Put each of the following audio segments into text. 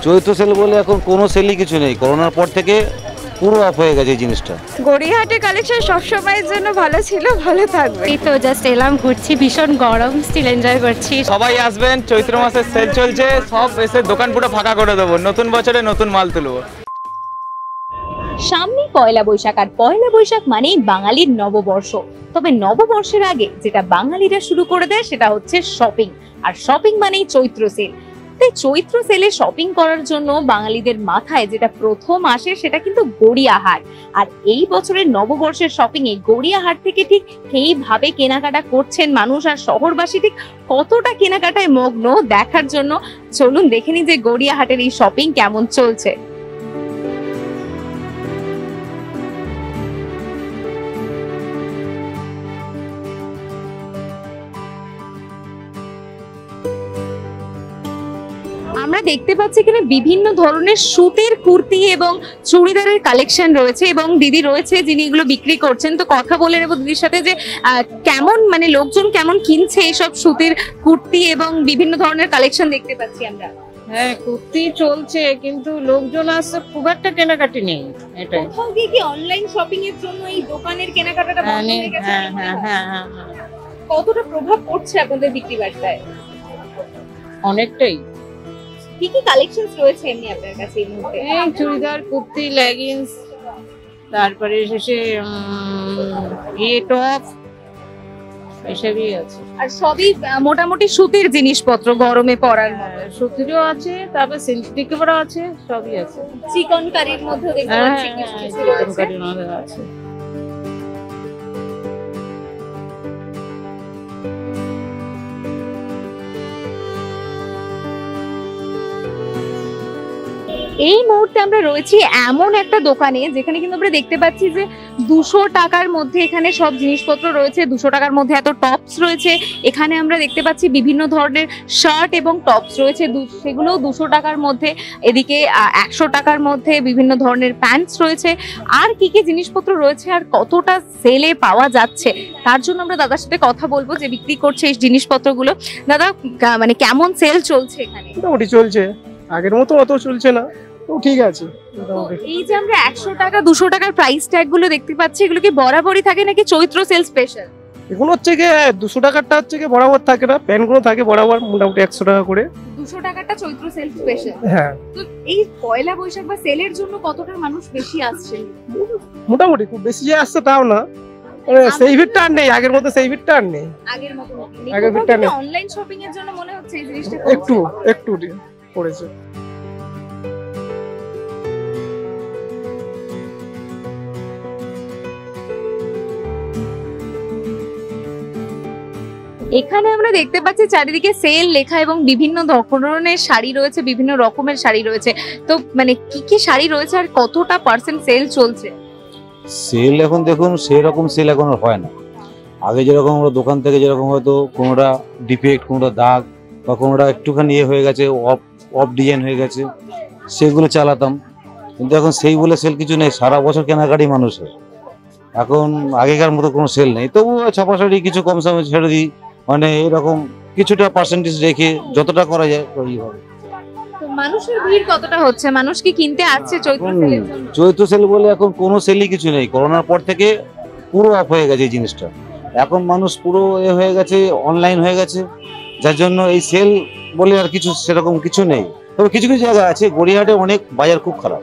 চৈত্র sell বলে এখন কোনো সেলই কিছু নেই, করোনার পর থেকে পুরো অফ হয়ে গেছে এই জিনিসটা। গড়িয়াহাটের কালেকশন সবসময়ের জন্য ভালো ছিল, ভালো থাকবে। এই তো জাস্ট এলাম, ঘুরছি, ভীষণ গরম, স্টিল এনজয় করছি। সবাই আসবেন, চৈত্র মাসের সেল চলছে, সব এসে দোকান পুরো ফাঁকা করে দেবো, নতুন বছরে নতুন মাল তুলবো। সামনে পয়লা বৈশাখ, আর পয়লা বৈশাখ মানেই বাঙালির নববর্ষ। তবে নববর্ষের আগে যেটা বাঙালিরা শুরু করে দেয় সেটা হচ্ছে শপিং, আর শপিং মানেই চৈত্র সেল। তাই চৈত্র সেলে শপিং করার জন্য বাঙালিদের মাথায় যেটা প্রথম আসে সেটা কিন্তু গড়িয়াহাট। আর এই বছরের নববর্ষের শপিং এ গড়িয়াহাট থেকে ঠিক এইভাবে কেনাকাটা করছেন মানুষ, আর শহরবাসী ঠিক কতটা কেনাকাটায় মগ্ন দেখার জন্য চলুন দেখে নিই যে গড়িয়াহাটের এই শপিং কেমন চলছে। আমরা দেখতে পাচ্ছি এখানে বিভিন্ন ধরনের সুতির কুর্তি এবং চুড়িদারের কালেকশন রয়েছে, এবং দিদি রয়েছে যিনি এগুলো বিক্রি করছেন। তো কথা বলে নেবো দিদির সাথে যে কেমন মানে লোকজন কেমন কিনছে এইসব সুতির কুর্তি এবং বিভিন্ন ধরনের কালেকশন দেখতে পাচ্ছি আমরা। হ্যাঁ, কুর্তি চলছে কিন্তু লোকজন আসছে, খুব একটা কেনাকাটি নেই। এটাই কোথাও গিয়ে কি অনলাইন শপিং এর জন্য এই দোকানের কেনাকাটাটা বন্ধ হয়ে গেছে? হ্যাঁ, কতটা প্রভাব পড়ছে আপনাদের বিক্রি বাট্টায়? অনেকটাই। কি কি কালেকশনস রয়েছে এমনি আপনার কাছে এই মুহূর্তে? এই চুড়িদার, কুর্তি, লেগিংস, তারপরে শেষে টপ, এসবই আছে। আর সবই মোটামুটি সুতির জিনিসপত্র, গরমে পরার মতো। সুতিরও আছে, তারপরে সিনথেটিকেরও আছে, সবই আছে। চিকনকারির মধ্যে দেখতে পাচ্ছি কিছু কিছু রয়েছে। চিকনকারির মধ্যে আছে। এই মুহূর্তে আমরা রয়েছি এমন একটা দোকানে যেখানে কিন্তু আমরা দেখতে পাচ্ছি যে 200 টাকার মধ্যে এখানে সব জিনিসপত্র রয়েছে। 200 টাকার মধ্যে এত টপস রয়েছে। এখানে আমরা দেখতে পাচ্ছি বিভিন্ন ধরনের শার্ট এবং টপস রয়েছে, সেগুলো 200 টাকার মধ্যে। এদিকে 100 টাকার মধ্যে বিভিন্ন ধরনের প্যান্টস রয়েছে। আর কি কি জিনিসপত্র রয়েছে আর কতটা সেলে পাওয়া যাচ্ছে তার জন্য আমরা দাদার সাথে কথা বলবো যে বিক্রি করছে এই জিনিসপত্রগুলো। দাদা, মানে কেমন সেল চলছে এখানে? মোটামুটি চলছে, আগের মতো অত চলছে না, তো ঠিক আছে মোটামুটি। এই যে আমরা 100 টাকা 200 টাকার প্রাইস ট্যাগ গুলো দেখতে পাচ্ছি, এগুলো কি বরাবরই থাকে নাকি চৈত্র সেল স্পেশাল? এখন হচ্ছে কি 200 টাকারটা হচ্ছে কি বরাবর থাকে না, প্যান্টগুলো থাকে বরাবর মোটামুটি 100 টাকা করে। 200 টাকাটা চৈত্র সেল স্পেশাল। হ্যাঁ, তো এই পয়লা বৈশাখ বা সেলের জন্য কতটা মানুষ বেশি আসছে? মোটামুটি খুব বেশি যে আসছে তাও না, মানে সেই ভিড়টা আর নেই, আগের মতো সেই ভিড়টা আর নেই। আগের মতো আগের ভিড়টা নেই। অনলাইন শপিং এর জন্য মনে হচ্ছে এই জিনিসটা একটু পড়েছে। এখানে আমরা দেখতে পাচ্ছি চারিদিকে সেল লেখা এবং বিভিন্ন ধরনের শাড়ি রয়েছে, বিভিন্ন রকমের শাড়ি রয়েছে। তো মানে কি কি শাড়ি রয়েছে আর কতটা পার্সেন্ট সেল চলছে? সেল এখন দেখুন সেরকম সেল এখন আর হয় না। আগে যেরকম আমরা দোকান থেকে যেরকম হয়তো কোনোটা ডিফেক্ট, কোনোটা দাগ বা কোনোটা একটুখানি হয়ে গেছে, অফ ডিজাইন হয়ে গেছে, সেগুলো চালাতাম। কিন্তু এখন সেই বলে সেল কিছু নেই, সারা বছর কেনাকাটি মানুষের। এখন আগেকার মতো কোনো সেল নেই, তবুও ছাপাছাড়ি কিছু কম সমে ছেড়ে দিই, মানে এরকম কিছুটা পার্সেন্টেজ রেখে যতটা করা যায় ওই হবে। তো মানুষের ভিড় কতটা হচ্ছে? মানুষ কি কিনতে আসছে চৈত্র সেলের জন্য? চৈত্র সেল বলে এখন কোনো সেলই কিছু নেই, করোনার পর থেকে পুরো অফ হয়ে গেছে এই জিনিসটা। এখন মানুষ পুরো হয়ে গেছে, অনলাইন হয়ে গেছে, যার জন্য এই সেল বলে আর কিছু সেরকম কিছু নেই। তবে কিছু কিছু জায়গা আছে, গড়িয়াহাটে অনেক বাজার খুব খারাপ।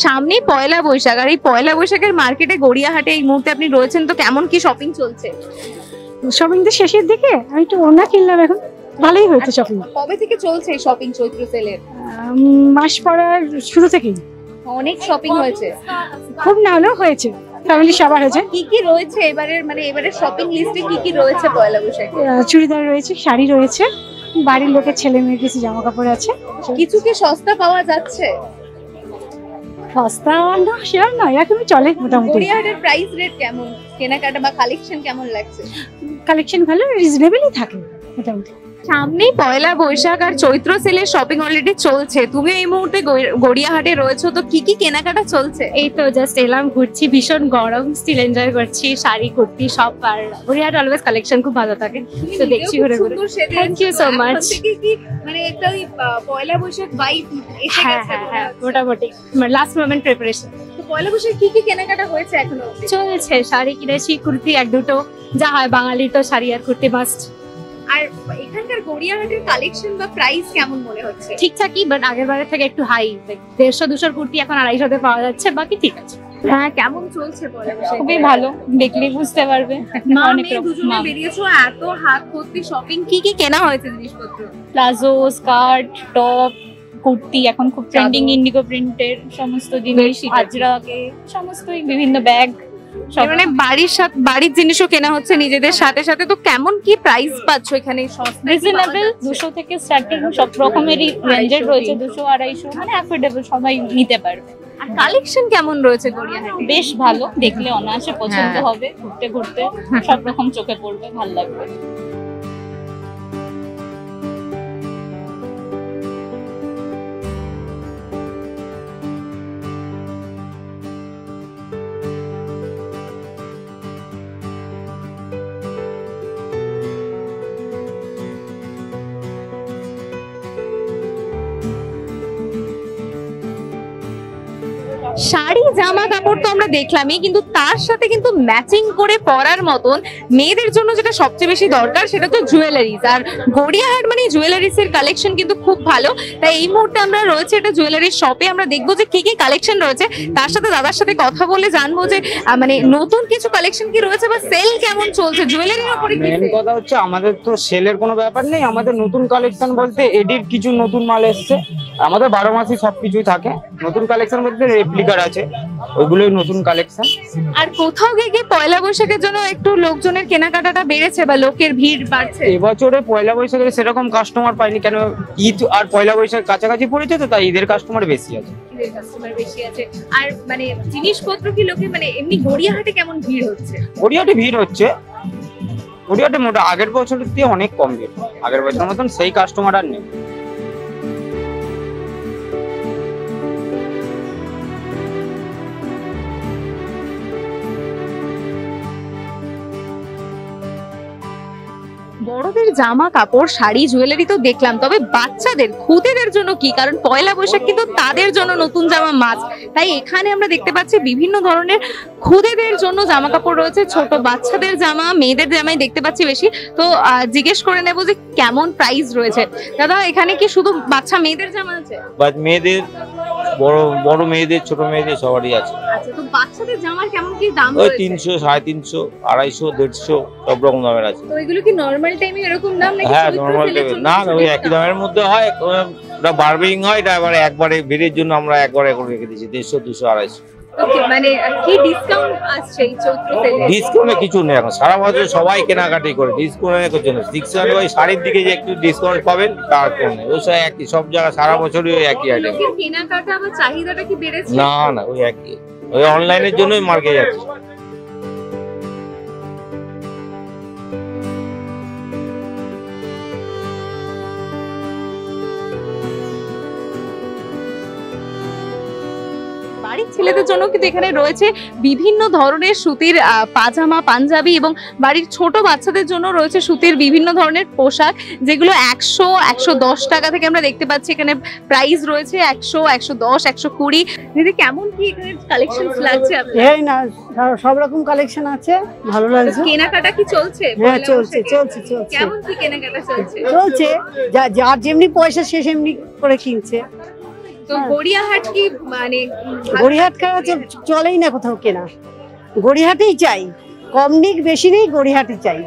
সামনে পয়লা বৈশাখ, আর এই পয়লা বৈশাখের মার্কেটে গড়িয়াহাটে এই মুহূর্তে আপনি রয়েছেন, তো কেমন কি শপিং চলছে? শপিং তো শেষের দিকে, আমি একটু ওড়না কিনলাম, এখন ভালোই হয়েছে শপিং। কবে থেকে চলছে এই শপিং চৈত্র সেলের? মাস পড়ার শুরু থেকেই অনেক শপিং হয়েছে, খুব না হলেও হয়েছে, ফ্যামিলি সবার হয়েছে। কি কি রয়েছে এবারের, মানে এবারের শপিং লিস্টে কি কি রয়েছে পয়লা বৈশাখে? চুড়িদার রয়েছে, শাড়ি রয়েছে, বাড়ির লোকের ছেলে মেয়ের কিছু জামা কাপড় আছে। কিছু কি সস্তা পাওয়া যাচ্ছে? সস্তা না সেরকম নয়, এরকমই চলে মোটামুটি। গড়িয়াহাটের প্রাইস রেট কেমন, কেনাকাটা বা কালেকশন কেমন লাগছে? কালেকশন ভালো, রিজনেবলই থাকে মোটামুটি। সামনেই পয়লা বৈশাখ আর চৈত্র সেলের শপিং অলরেডি চলছে, তুমি এই মুহূর্তে গড়িয়াহাটে রয়েছো, তো কি কি কেনাকাটা চলছে? এই তো জাস্ট এলাম, ঘুরছি, ভীষণ গরম, স্টিল এনজয় করছি, শাড়ি কুর্তি সব। আর গড়িয়াহাট অলওয়েজ কালেকশন খুব ভালো থাকে, তো দেখছি ঘুরে ঘুরে। Thank you so much. মানে একটা ওই পয়লা বৈশাখ ভাইব এসে হ্যাঁ গেছে। হ্যাঁ হ্যাঁ, মোটামুটি লাস্ট মোমেন্ট প্রিপারেশন তো পয়লা বৈশাখ কি কি কেনাকাটা হয়েছে এখনো? চলছে। শাড়ি কিনেছি, কুর্তি এক দুটো, যা হয় বাঙালির তো শাড়ি আর কুর্তি মাস্ট। আর এখানকার গড়িয়াহাটের কালেকশন বা প্রাইস কেমন মনে হচ্ছে? ঠিকঠাকই, বাট আগের বারের থেকে একটু হাই। 150-200 কুর্তি এখন 250-তে পাওয়া যাচ্ছে, বাকি ঠিক আছে। হ্যাঁ, কেমন চলছে পয়লা বৈশাখ? খুবই ভালো, দেখলে বুঝতে পারবে। মা অনেক মেয়ে রকম দুজনে বেরিয়েছো, এত হাত ভর্তি শপিং, কি কি কেনা হয়েছে জিনিসপত্র? প্লাজো, স্কার্ট, টপ, কুর্তি, এখন খুব ট্রেন্ডিং ইন্ডিগো প্রিন্টের সমস্ত জিনিস, Bedsheet। আজরাকে সমস্তই, বিভিন্ন ব্যাগ সব। মানে বাড়ির জিনিসও কেনা হচ্ছে নিজেদের সাথে সাথে। তো কেমন কি প্রাইস পাচ্ছ এখানে? রিজনেবল, 200 থেকে স্টার্টিং, সব রকমেরই রেঞ্জের রয়েছে, 200-250, মানে অ্যাফোর্ডেবল, সবাই নিতে পারবে। আর কালেকশন কেমন রয়েছে গড়িয়াহাটে? বেশ ভালো, দেখলে অনায়াসে পছন্দ হবে, ঘুরতে ঘুরতে সব রকম চোখে পড়বে, ভালো লাগবে। শাড়ি জামা কাপড় তো আমরা দেখলামই, কিন্তু তার সাথে কিন্তু ম্যাচিং করে পরার মতন মেয়েদের জন্য যেটা সবচেয়ে বেশি দরকার সেটা তো জুয়েলারিজ। আর গড়িয়াহাট মানে জুয়েলারিজ এর কালেকশন কিন্তু খুব ভালো। তাই এই মুহূর্তে আমরা রয়েছে একটা জুয়েলারির শপে, আমরা দেখবো যে কি কি কালেকশন রয়েছে, তার সাথে দাদার সাথে কথা বলে জানবো যে মানে নতুন কিছু কালেকশন কি রয়েছে বা সেল কেমন চলছে জুয়েলারির উপরে। মেন কথা হচ্ছে আমাদের তো সেলের কোনো ব্যাপার নেই, আমাদের নতুন কালেকশন বলতে এডির কিছু নতুন মাল এসছে। আমাদের 12 মাসই সবকিছুই থাকে, নতুন কালেকশন বলতে রেপ্লিকার আছে, ওইগুলোই নতুন কালেকশন। আর কোথাও গিয়ে পয়লা বৈশাখের জন্য একটু লোকজনের কেনাকাটাটা বেড়েছে বা লোকের ভিড় বাড়ছে? এবছরে পয়লা বৈশাখের সেরকম কাস্টমার পাইনি, কেন ঈদ আর পয়লা বৈশাখ কাছাকাছি পড়েছে তো, তাই ঈদের কাস্টমার বেশি আছে। কাস্টমার বেশি আছে। আর মানে জিনিসপত্র কি লোকে মানে এমনি গড়িয়াহাটে কেমন ভিড় হচ্ছে? গড়িয়াহাটে ভিড় হচ্ছে, গড়িয়াহাটে মোটা আগের বছরের দিয়ে অনেক কম ভিড়, আগের বছরের মতন সেই কাস্টমার আর নেই। বড়দের জামা কাপড়, শাড়ি, জুয়েলারি তো দেখলাম, তবে বাচ্চাদের খুদেদের জন্য কি? কারণ পয়লা বৈশাখ কিন্তু তাদের জন্য নতুন জামা মাস্ট। তাই এখানে আমরা দেখতে পাচ্ছি বিভিন্ন ধরনের খুদেদের জন্য জামা কাপড় রয়েছে, ছোট বাচ্চাদের জামা, মেয়েদের জামাই দেখতে পাচ্ছি বেশি। তো জিজ্ঞেস করে নেবো যে কেমন প্রাইস রয়েছে। দাদা, এখানে কি শুধু বাচ্চা মেয়েদের জামা আছে? মেয়েদের, বড় মেয়েদের, ছোট মেয়েদের সবারই আছে। আচ্ছা, তো বাচ্চাদের জামার কেমন কি দাম ওই রয়েছে? 300, 350, 250, 150 সব রকম দামের আছে। তো এগুলো কি নরমাল টাইমে এরকম দাম নাকি? হ্যাঁ, নরমাল টাইপের না, ওই একই দামের মধ্যে হয়, ওটা বারগেনিং হয়, এটা একবারে ভিড়ের জন্য আমরা একবারে করে রেখে দিয়েছি 150, 200, 250। ওকে, মানে কি ডিসকাউন্ট আসছে এই চৈত্র সেলে? ডিসকাউন্টে কিছু নেই, এখন সারা বছর সবাই কেনাকাটি করে, ডিসকাউন্টের জন্য ওই শাড়ির দিকে যে একটু ডিসকাউন্ট পাবেন তার জন্য, ওই সব একই, সব জায়গায় সারা বছরই ওই একই আইটেম। লোকের কেনাকাটা বা চাহিদাটা কি বেড়েছে? না না, ওই একই, ওই অনলাইনের জন্যই মার্কে যাচ্ছে। বাড়ির ছেলেদের জন্য কিন্তু এখানে রয়েছে বিভিন্ন ধরনের সুতির পাজামা, পাঞ্জাবি, এবং বাড়ির ছোট বাচ্চাদের জন্য রয়েছে সুতির বিভিন্ন ধরনের পোশাক, যেগুলো 100, 110 টাকা থেকে আমরা দেখতে পাচ্ছি। এখানে প্রাইস রয়েছে 100, 110, 120। দিদি, কেমন কি এখানে কালেকশন লাগছে আপনার? এই না, সব রকম কালেকশন আছে, ভালো লাগছে। কেনাকাটা কি চলছে? হ্যাঁ, চলছে চলছে চলছে কেমন কি কেনাকাটা চলছে? চলছে, যার যেমনি পয়সা সে সেমনি করে কিনছে। তো গড়িয়াহাট কি মানে গড়িয়াহাট খাওয়া চলেই না কোথাও কেনা, গড়িয়াহাটেই চাই, কম নিক বেশি নেই, গড়িয়াহাটই চাই।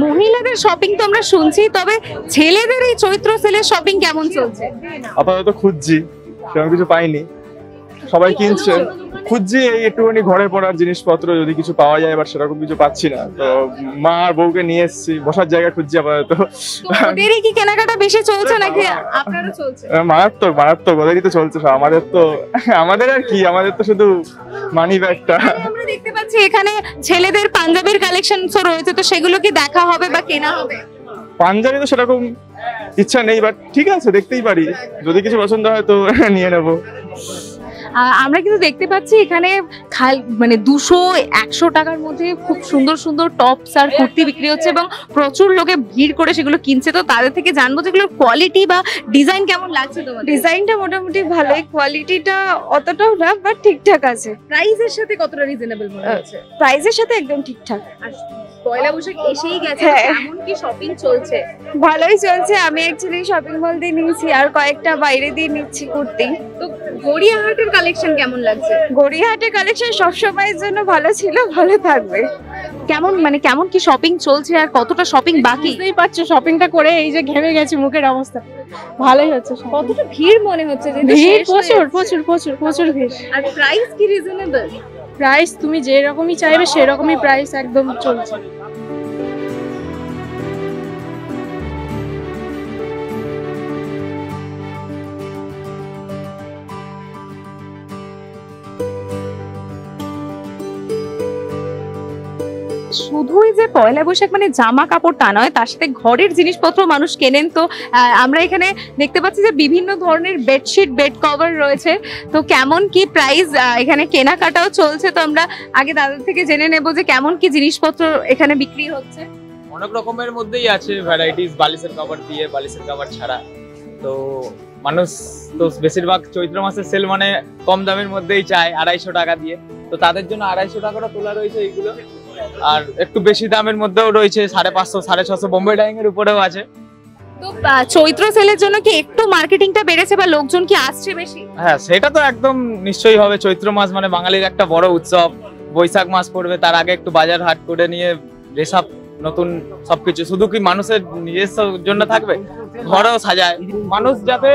মহিলাদের শপিং তো আমরা শুনছি, তবে ছেলেদের এই চৈত্র সেলের শপিং কেমন চলছে? আপাতত খুঁজছি, সেরকম কিছু পাইনি, সবাই কিনছে, খুঁজছি এই একটুখানি ঘরে পড়ার জিনিসপত্র যদি কিছু পাওয়া যায়, এবার সেরকম কিছু পাচ্ছি না, তো মা আর বউকে নিয়ে এসেছি, বসার জায়গা খুঁজছি আপাতত। ওদেরই কি কেনাকাটা বেশি চলছে নাকি আপনারও চলছে? মারাত্মক মারাত্মক, ওদেরই তো চলছে, আমাদের আর কি, আমাদের তো শুধু মানি ব্যাগটা। আমরা দেখতে পাচ্ছি এখানে ছেলেদের পাঞ্জাবির কালেকশন রয়েছে, তো সেগুলো কি দেখা হবে বা কেনা হবে? পাঞ্জাবি তো সেরকম ইচ্ছা নেই, বাট ঠিক আছে দেখতেই পারি, যদি কিছু পছন্দ হয় তো নিয়ে নেবো। আমরা কিন্তু দেখতে পাচ্ছি এখানে মানে 200-100 টাকার মধ্যে খুব সুন্দর সুন্দর টপস আর কুর্তি বিক্রি হচ্ছে এবং প্রচুর লোকে ভিড় করে সেগুলো কিনছে। তো তাদের থেকে জানবো যেগুলোর কোয়ালিটি বা ডিজাইন কেমন লাগছে তোমার? ডিজাইনটা মোটামুটি ভালোই, কোয়ালিটিটা অতটাও না বাট ঠিকঠাক আছে। প্রাইসের সাথে কতটা রিজনেবল মনে হচ্ছে? প্রাইসের সাথে একদম ঠিকঠাক। আর পয়লা বৈশাখ এসেই গেছে, হ্যাঁ। কেমন কি শপিং চলছে? ভালোই চলছে। আমি অ্যাকচুয়ালি শপিং মল দিয়ে নিয়েছি আর কয়েকটা বাইরে দিয়ে নিচ্ছি কুর্তি। তো গড়িয়াহাটের কালেকশন কেমন লাগছে? গড়িয়াহাটের কালেকশন সবসময়ের জন্য ভালো ছিল, ভালো থাকবে। কেমন কি শপিং চলছে আর কতটা শপিং বাকি? বুঝতেই পারছো শপিংটা করে এই যে ঘেমে গেছে, মুখের অবস্থা ভালোই হচ্ছে। কতটা ভিড় মনে হচ্ছে? যে ভিড় প্রচুর প্রচুর প্রচুর প্রচুর ভিড়। আর প্রাইস কি রিজনেবল? প্রাইস তুমি যেরকমই চাইবে সেরকমই প্রাইস একদম চলছে। শুধুই যে পয়লা বৈশাখ মানে জামা কাপড় তা নয়, তার সাথে ঘরের জিনিসপত্র মানুষ কেনেন। তো আমরা এখানে দেখতে পাচ্ছি যে বিভিন্ন ধরনের বেডশিট, বেড কভার রয়েছে। তো কেমন কি প্রাইস এখানে কেনাকাটাও চলছে। তো আমরা আগে দাদার থেকে জেনে নেব যে কেমন কি জিনিসপত্র এখানে বিক্রি হচ্ছে। অনেক রকমের মধ্যেই আছে ভ্যারাইটিস, বালিশের কভার দিয়ে, বালিশের কভার ছাড়া। তো মানুষ তো বেশিরভাগ চৈত্র মাসের সেল মানে কম দামের মধ্যেই চায়, 250 টাকা দিয়ে। তো তাদের জন্য 250 টাকারও তোলা রয়েছে এইগুলো। আর একটু বেশি দামের মধ্যেও রয়েছে 550, 650, বোম্বে ডাইং এর উপরেও আছে। তো চৈত্র সেলের জন্য কি একটু মার্কেটিংটা বেড়েছে বা লোকজন কি আসছে বেশি? হ্যাঁ, সেটা তো একদম নিশ্চয়ই হবে। চৈত্র মাস মানে বাঙালির একটা বড় উৎসব। বৈশাখ মাস পড়বে, তার আগে একটু বাজার হাট করে নিয়ে যেসব নতুন সবকিছু, শুধু কি মানুষের নিজস্ব জন্য থাকবে, ঘরেও সাজায় মানুষ যাতে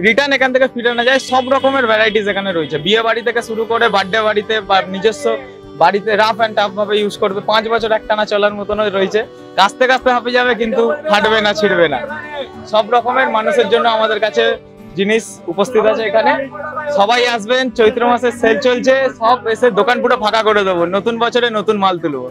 রিটার্ন এখান থেকে ফিরে না যায়। সব রকমের ভ্যারাইটিস এখানে রয়েছে, বিয়ে বাড়ি থেকে শুরু করে বার্থডে বাড়িতে বা নিজস্ব বাড়িতে রাফ অ্যান্ড টাফ ভাবে ইউজ করবে, 5 বছর একটানা চলার মতন রয়েছে। কাস্তে কাস্তে হাঁপে যাবে কিন্তু ফাটবে না, ছিড়বে না। সব রকমের মানুষের জন্য আমাদের কাছে জিনিস উপস্থিত আছে এখানে। সবাই আসবেন, চৈত্র মাসের সেল চলছে, সব এসে দোকান পুরো ফাঁকা করে দেবো। নতুন বছরে নতুন মাল তুলবো।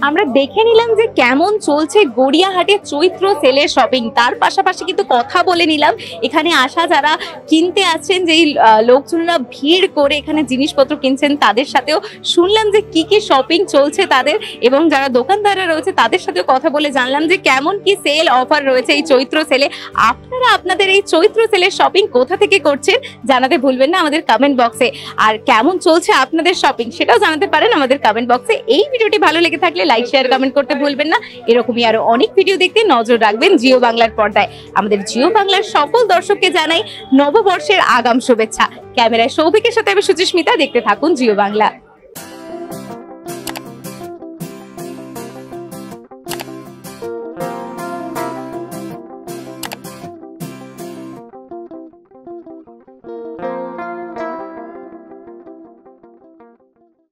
আমরা দেখে নিলাম যে কেমন চলছে গড়িয়াহাটে চৈত্র সেলের শপিং। তার পাশাপাশি কিন্তু কথা বলে নিলাম এখানে আসা যারা কিনতে আসছেন, যেই লোকজনরা ভিড় করে এখানে জিনিসপত্র কিনছেন তাদের সাথেও শুনলাম যে কি কি শপিং চলছে তাদের, এবং যারা দোকানদাররা রয়েছে তাদের সাথেও কথা বলে জানলাম যে কেমন কি সেল অফার রয়েছে এই চৈত্র সেলে। আপনারা আপনাদের এই চৈত্র সেলের শপিং কোথা থেকে করছেন জানাতে ভুলবেন না আমাদের কমেন্ট বক্সে। আর কেমন চলছে আপনাদের শপিং সেটাও জানাতে পারেন আমাদের কমেন্ট বক্সে। এই ভিডিওটি ভালো লেগে থাকলে লাইক, শেয়ার, কমেন্ট করতে ভুলবেন না। এরকমই আরো অনেক ভিডিও দেখতে নজর রাখবেন জিও বাংলার পর্দায়। আমাদের জিও বাংলার সকল দর্শককে জানাই নববর্ষের আগাম শুভেচ্ছা। ক্যামেরায় সৌভিকের সাথে আমি সুচিস্মিতা, দেখতে থাকুন জিও বাংলা।